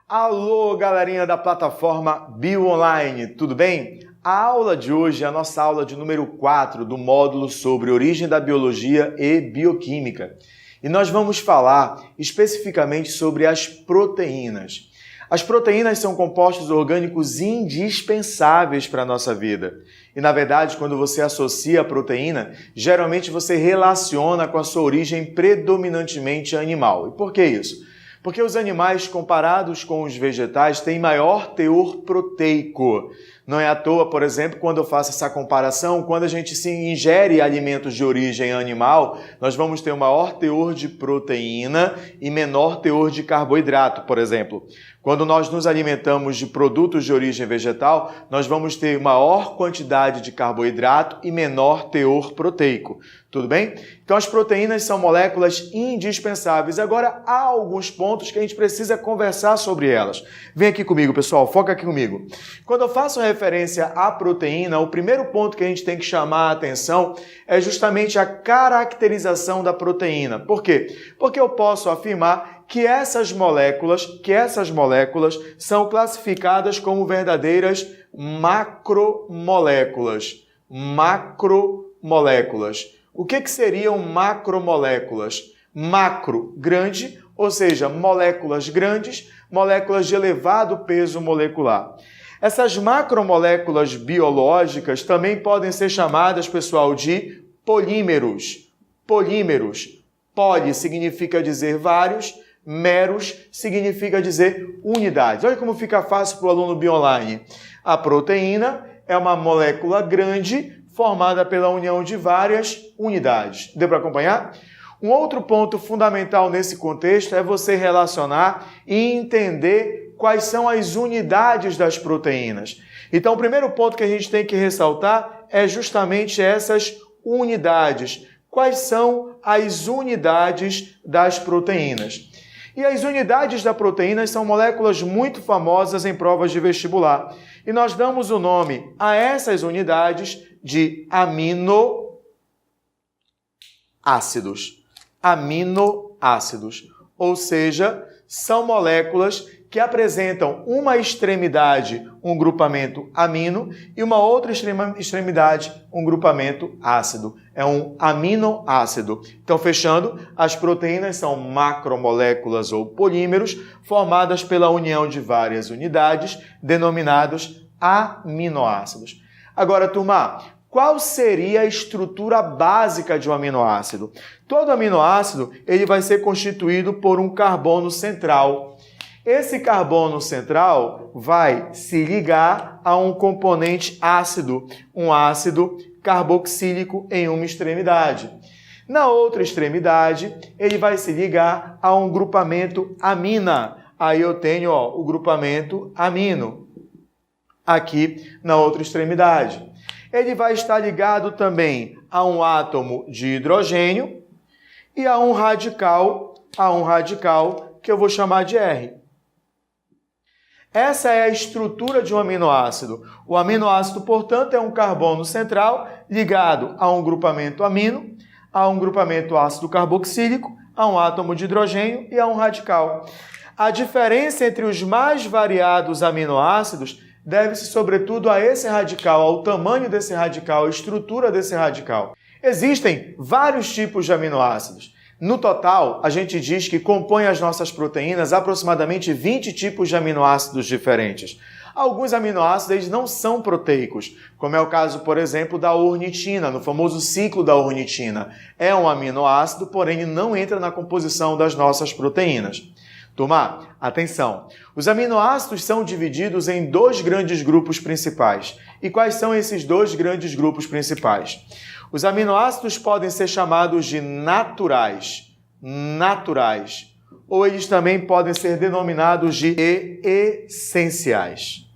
Alô, galerinha da plataforma BioOnline, tudo bem? A aula de hoje é a nossa aula de número 4 do módulo sobre origem da biologia e bioquímica. E nós vamos falar especificamente sobre as proteínas. As proteínas são compostos orgânicos indispensáveis para a nossa vida. E, na verdade, quando você associa a proteína, geralmente você relaciona com a sua origem predominantemente animal. E por que isso? Porque os animais, comparados com os vegetais, têm maior teor proteico. Não é à toa, por exemplo, quando eu faço essa comparação, quando a gente se ingere alimentos de origem animal, nós vamos ter um maior teor de proteína e menor teor de carboidrato, por exemplo. Quando nós nos alimentamos de produtos de origem vegetal, nós vamos ter maior quantidade de carboidrato e menor teor proteico. Tudo bem? Então, as proteínas são moléculas indispensáveis. Agora, há alguns pontos que a gente precisa conversar sobre elas. Vem aqui comigo, pessoal. Foca aqui comigo. Quando eu faço referência à proteína, o primeiro ponto que a gente tem que chamar a atenção é justamente a caracterização da proteína. Por quê? Porque eu posso afirmar que essas moléculas são classificadas como verdadeiras macromoléculas. Macromoléculas. O que seriam macromoléculas? Macro, grande, ou seja, moléculas grandes, moléculas de elevado peso molecular. Essas macromoléculas biológicas também podem ser chamadas, pessoal, de polímeros. Polímeros. Poli significa dizer vários, meros significa dizer unidades. Olha como fica fácil para o aluno BioOnline. A proteína é uma molécula grande formada pela união de várias unidades. Deu para acompanhar? Um outro ponto fundamental nesse contexto é você relacionar e entender quais são as unidades das proteínas. Então, o primeiro ponto que a gente tem que ressaltar é justamente essas unidades. Quais são as unidades das proteínas? E as unidades da proteína são moléculas muito famosas em provas de vestibular. E nós damos o nome a essas unidades de aminoácidos. Aminoácidos. Ou seja, são moléculas que apresentam uma extremidade, um grupamento amino, e uma outra extremidade, um grupamento ácido. É um aminoácido. Então, fechando, as proteínas são macromoléculas ou polímeros formadas pela união de várias unidades, denominados aminoácidos. Agora, turma, qual seria a estrutura básica de um aminoácido? Todo aminoácido ele vai ser constituído por um carbono central. Esse carbono central vai se ligar a um componente ácido, um ácido carboxílico em uma extremidade. Na outra extremidade, ele vai se ligar a um grupamento amina. Aí eu tenho o grupamento amino aqui na outra extremidade. Ele vai estar ligado também a um átomo de hidrogênio e a um radical que eu vou chamar de R. Essa é a estrutura de um aminoácido. O aminoácido, portanto, é um carbono central ligado a um grupamento amino, a um grupamento ácido carboxílico, a um átomo de hidrogênio e a um radical. A diferença entre os mais variados aminoácidos deve-se, sobretudo, a esse radical, ao tamanho desse radical, à estrutura desse radical. Existem vários tipos de aminoácidos. No total, a gente diz que compõe as nossas proteínas aproximadamente 20 tipos de aminoácidos diferentes. Alguns aminoácidos eles não são proteicos, como é o caso, por exemplo, da ornitina, no famoso ciclo da ornitina. É um aminoácido, porém ele não entra na composição das nossas proteínas. Turma, atenção! Os aminoácidos são divididos em dois grandes grupos principais. E quais são esses dois grandes grupos principais? Os aminoácidos podem ser chamados de naturais, ou eles também podem ser denominados de essenciais.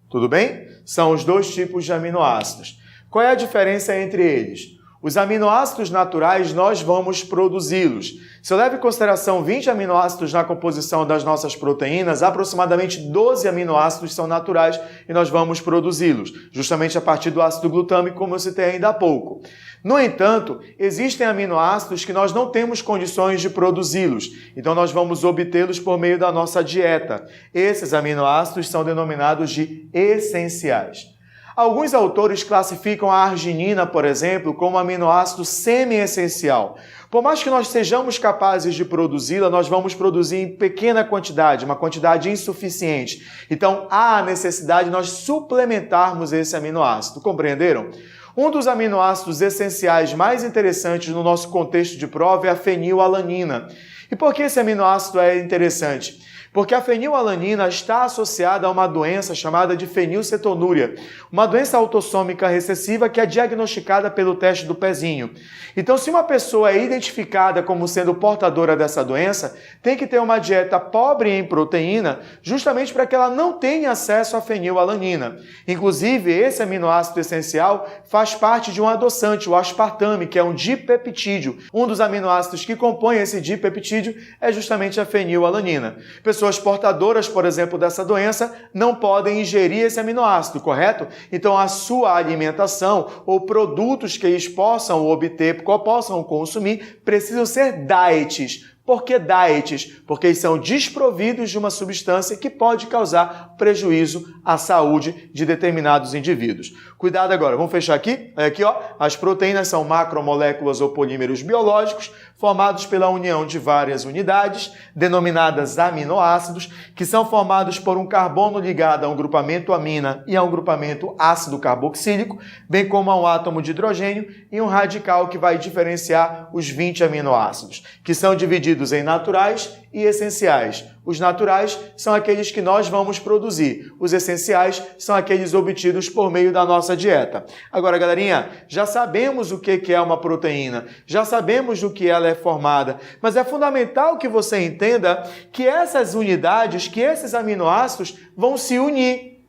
Tudo bem? São os dois tipos de aminoácidos. Qual é a diferença entre eles? Os aminoácidos naturais, nós vamos produzi-los. Se eu levo em consideração 20 aminoácidos na composição das nossas proteínas, aproximadamente 12 aminoácidos são naturais e nós vamos produzi-los, justamente a partir do ácido glutâmico, como eu citei ainda há pouco. No entanto, existem aminoácidos que nós não temos condições de produzi-los, então nós vamos obtê-los por meio da nossa dieta. Esses aminoácidos são denominados de essenciais. Alguns autores classificam a arginina, por exemplo, como aminoácido semi-essencial. Por mais que nós sejamos capazes de produzi-la, nós vamos produzir em pequena quantidade, uma quantidade insuficiente. Então, há a necessidade de nós suplementarmos esse aminoácido. Compreenderam? Um dos aminoácidos essenciais mais interessantes no nosso contexto de prova é a fenilalanina. E por que esse aminoácido é interessante? Porque a fenilalanina está associada a uma doença chamada de fenilcetonúria, uma doença autossômica recessiva que é diagnosticada pelo teste do pezinho. Então, se uma pessoa é identificada como sendo portadora dessa doença, tem que ter uma dieta pobre em proteína, justamente para que ela não tenha acesso à fenilalanina. Inclusive, esse aminoácido essencial faz parte de um adoçante, o aspartame, que é um dipeptídeo. Um dos aminoácidos que compõem esse dipeptídeo é justamente a fenilalanina. Pessoas portadoras, por exemplo, dessa doença não podem ingerir esse aminoácido, correto? Então, a sua alimentação ou produtos que eles possam obter, possam consumir, precisam ser diets. Por que diets? Porque eles são desprovidos de uma substância que pode causar prejuízo à saúde de determinados indivíduos. Cuidado agora, vamos fechar aqui? Olha aqui, ó. As proteínas são macromoléculas ou polímeros biológicos formados pela união de várias unidades, denominadas aminoácidos, que são formados por um carbono ligado a um grupamento amina e a um grupamento ácido carboxílico, bem como a um átomo de hidrogênio e um radical que vai diferenciar os 20 aminoácidos, que são divididos em naturais e essenciais. Os naturais são aqueles que nós vamos produzir. Os essenciais são aqueles obtidos por meio da nossa dieta. Agora, galerinha, já sabemos o que é uma proteína, já sabemos do que ela é formada, mas é fundamental que você entenda que essas unidades, que esses aminoácidos vão se unir.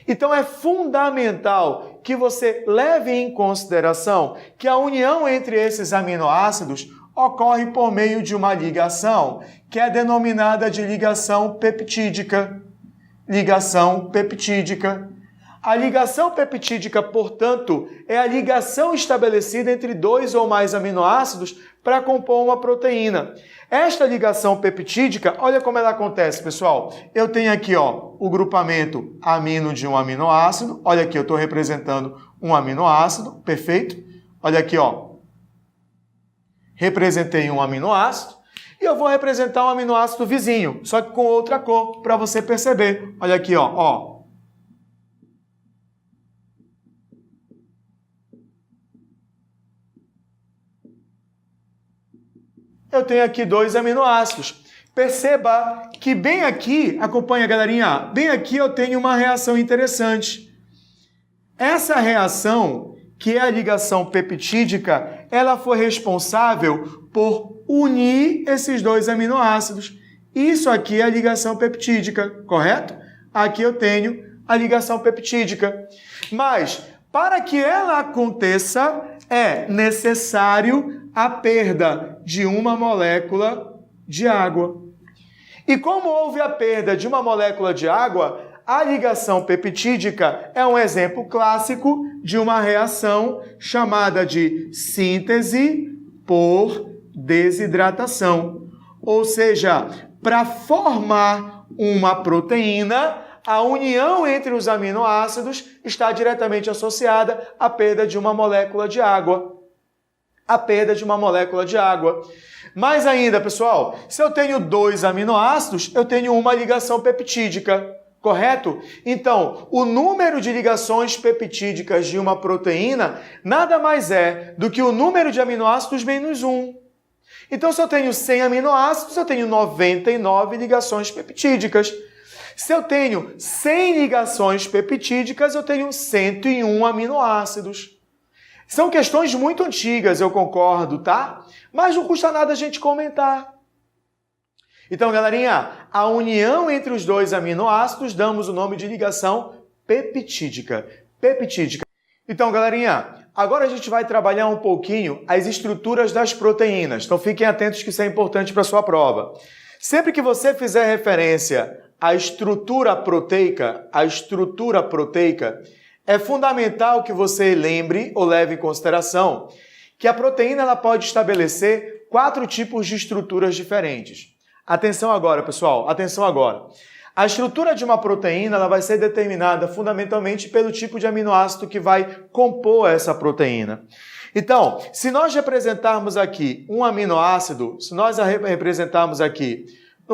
Então, é fundamental que você leve em consideração que a união entre esses aminoácidos ocorre por meio de uma ligação, que é denominada de ligação peptídica. Ligação peptídica. A ligação peptídica, portanto, é a ligação estabelecida entre dois ou mais aminoácidos para compor uma proteína. Esta ligação peptídica, olha como ela acontece, pessoal. Eu tenho aqui, ó, o grupamento amino de um aminoácido. Olha aqui, eu estou representando um aminoácido, perfeito? Olha aqui, ó. Representei um aminoácido e eu vou representar um aminoácido vizinho, só que com outra cor, para você perceber. Olha aqui, ó. Eu tenho aqui 2 aminoácidos. Perceba que bem aqui, acompanha, galerinha, bem aqui eu tenho uma reação interessante. Essa reação, que é a ligação peptídica, ela foi responsável por unir esses 2 aminoácidos. Isso aqui é a ligação peptídica, correto? Aqui eu tenho a ligação peptídica. Mas, para que ela aconteça, é necessário a perda de uma molécula de água. E como houve a perda de uma molécula de água, a ligação peptídica é um exemplo clássico de uma reação chamada de síntese por desidratação. Ou seja, para formar uma proteína, a união entre os aminoácidos está diretamente associada à perda de uma molécula de água. A perda de uma molécula de água. Mais ainda, pessoal, se eu tenho 2 aminoácidos, eu tenho uma ligação peptídica. Correto? Então, o número de ligações peptídicas de uma proteína nada mais é do que o número de aminoácidos menos 1. Então, se eu tenho 100 aminoácidos, eu tenho 99 ligações peptídicas. Se eu tenho 100 ligações peptídicas, eu tenho 101 aminoácidos. São questões muito antigas, eu concordo, tá? Mas não custa nada a gente comentar. Então, galerinha, a união entre os 2 aminoácidos damos o nome de ligação peptídica. Peptídica. Então, galerinha, Agora a gente vai trabalhar um pouquinho as estruturas das proteínas. Então fiquem atentos que isso é importante para a sua prova. Sempre que você fizer referência à estrutura proteica, é fundamental que você lembre ou leve em consideração que a proteína ela pode estabelecer 4 tipos de estruturas diferentes. Atenção agora, pessoal, atenção agora. A estrutura de uma proteína ela vai ser determinada fundamentalmente pelo tipo de aminoácido que vai compor essa proteína. Então, se nós representarmos aqui um aminoácido, não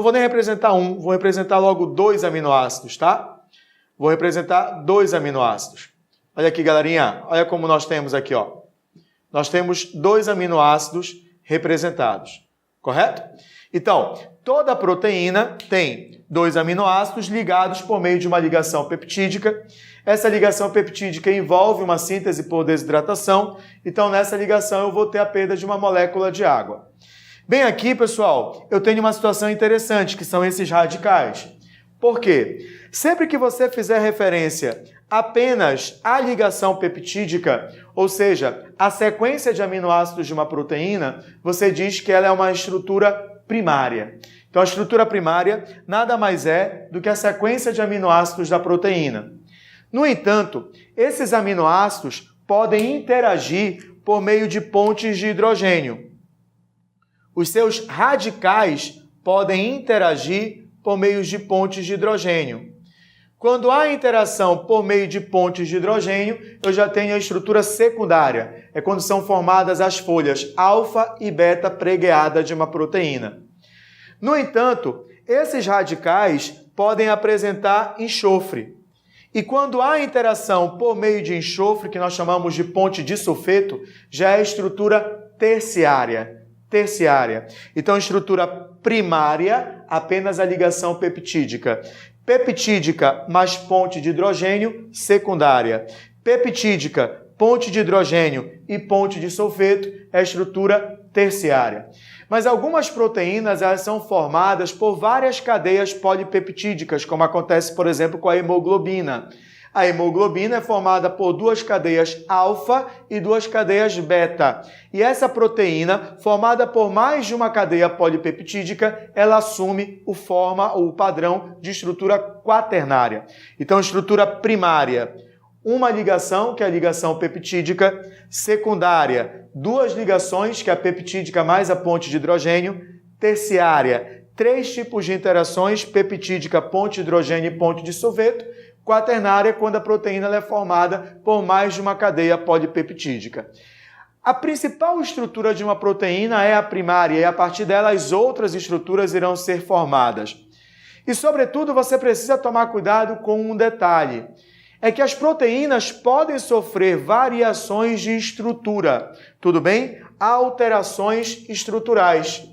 vou nem representar um, vou representar logo 2 aminoácidos, tá? Vou representar 2 aminoácidos. Olha aqui, galerinha, olha como nós temos aqui, ó. Nós temos 2 aminoácidos representados, correto? Então, toda proteína tem 2 aminoácidos ligados por meio de uma ligação peptídica. Essa ligação peptídica envolve uma síntese por desidratação. Então, nessa ligação, eu vou ter a perda de uma molécula de água. Bem aqui, pessoal, eu tenho uma situação interessante, que são esses radicais. Por quê? Sempre que você fizer referência apenas à ligação peptídica, ou seja, a sequência de aminoácidos de uma proteína, você diz que ela é uma estrutura primária. Então, a estrutura primária nada mais é do que a sequência de aminoácidos da proteína. No entanto, esses aminoácidos podem interagir por meio de pontes de hidrogênio. Os seus radicais podem interagir por meio de pontes de hidrogênio. Quando há interação por meio de pontes de hidrogênio, eu já tenho a estrutura secundária. É quando são formadas as folhas alfa e beta pregueada de uma proteína. No entanto, esses radicais podem apresentar enxofre. E quando há interação por meio de enxofre, que nós chamamos de ponte de sulfeto, já é a estrutura terciária. Então, estrutura primária, apenas a ligação peptídica. Peptídica mais ponte de hidrogênio, secundária. Peptídica, ponte de hidrogênio e ponte de sulfeto é a estrutura terciária. Mas algumas proteínas elas são formadas por várias cadeias polipeptídicas, como acontece, por exemplo, com a hemoglobina. A hemoglobina é formada por 2 cadeias alfa e 2 cadeias beta. E essa proteína, formada por mais de uma cadeia polipeptídica, ela assume o padrão de estrutura quaternária. Então, estrutura primária, uma ligação, que é a ligação peptídica, secundária, 2 ligações, que é a peptídica mais a ponte de hidrogênio, terciária, 3 tipos de interações, peptídica, ponte de hidrogênio e ponte de sulfeto, quaternária, quando a proteína é formada por mais de uma cadeia polipeptídica. A principal estrutura de uma proteína é a primária e a partir dela as outras estruturas irão ser formadas. E, sobretudo, você precisa tomar cuidado com um detalhe. É que as proteínas podem sofrer variações de estrutura, tudo bem? Alterações estruturais.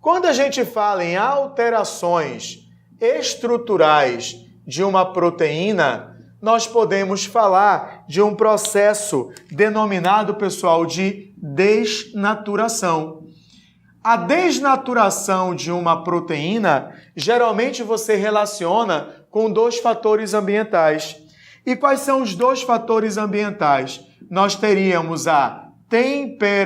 Quando a gente fala em alterações estruturais de uma proteína, nós podemos falar de um processo denominado, pessoal, de desnaturação. A desnaturação de uma proteína, geralmente você relaciona com 2 fatores ambientais. E quais são os 2 fatores ambientais? Nós teríamos a temperatura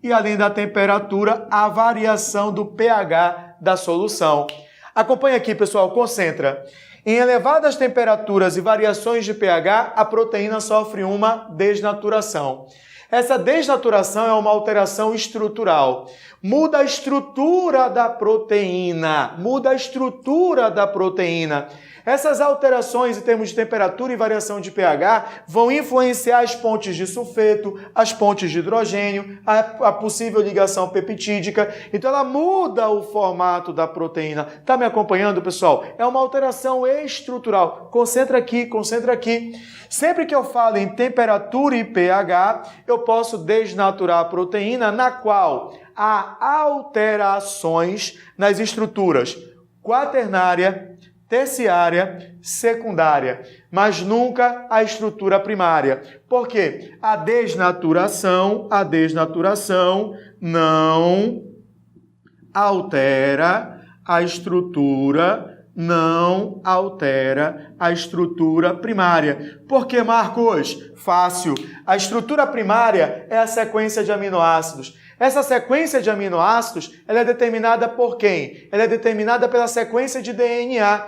e, além da temperatura, a variação do pH da solução. Acompanha aqui, pessoal, concentra. Em elevadas temperaturas e variações de pH, a proteína sofre uma desnaturação. Essa desnaturação é uma alteração estrutural. Muda a estrutura da proteína. Essas alterações em termos de temperatura e variação de pH vão influenciar as pontes de sulfeto, as pontes de hidrogênio, a possível ligação peptídica. Então ela muda o formato da proteína. Tá me acompanhando, pessoal? É uma alteração estrutural. Concentra aqui. Sempre que eu falo em temperatura e pH, eu posso desnaturar a proteína, na qual há alterações nas estruturas quaternária, terciária, secundária, mas nunca a estrutura primária. Por quê? A desnaturação não altera a estrutura não altera a estrutura primária. Por que, Marcos? Fácil. A estrutura primária é a sequência de aminoácidos. Essa sequência de aminoácidos, ela é determinada por quem? Ela é determinada pela sequência de DNA.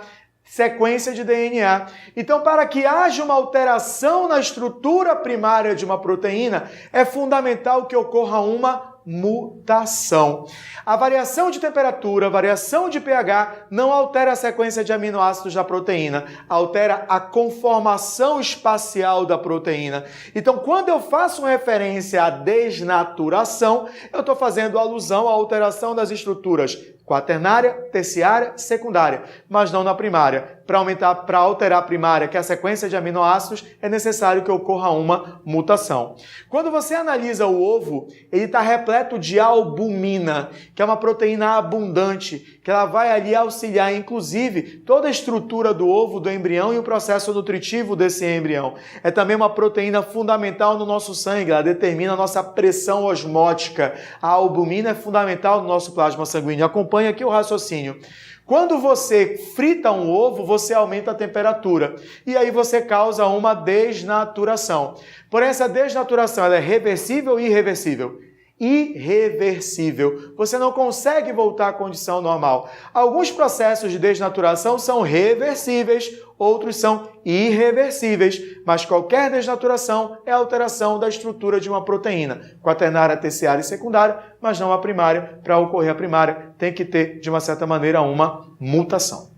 Então, para que haja uma alteração na estrutura primária de uma proteína, é fundamental que ocorra uma mutação. A variação de temperatura, a variação de pH não altera a sequência de aminoácidos da proteína, altera a conformação espacial da proteína. Então, quando eu faço referência à desnaturação, eu estou fazendo alusão à alteração das estruturas quaternária, terciária, secundária, mas não na primária. Para alterar a primária, que é a sequência de aminoácidos, é necessário que ocorra uma mutação. Quando você analisa o ovo, ele está repleto de albumina, que é uma proteína abundante, que ela vai ali auxiliar, inclusive, toda a estrutura do ovo, do embrião e o processo nutritivo desse embrião. É também uma proteína fundamental no nosso sangue, ela determina a nossa pressão osmótica. A albumina é fundamental no nosso plasma sanguíneo. Acompanhe aqui o raciocínio. Quando você frita um ovo, você aumenta a temperatura e aí você causa uma desnaturação. Porém, essa desnaturação ela é reversível ou irreversível? Irreversível. Você não consegue voltar à condição normal. Alguns processos de desnaturação são reversíveis, outros são irreversíveis, mas qualquer desnaturação é alteração da estrutura de uma proteína, quaternária, terciária e secundária, mas não a primária. Para ocorrer a primária, tem que ter, de uma certa maneira, uma mutação.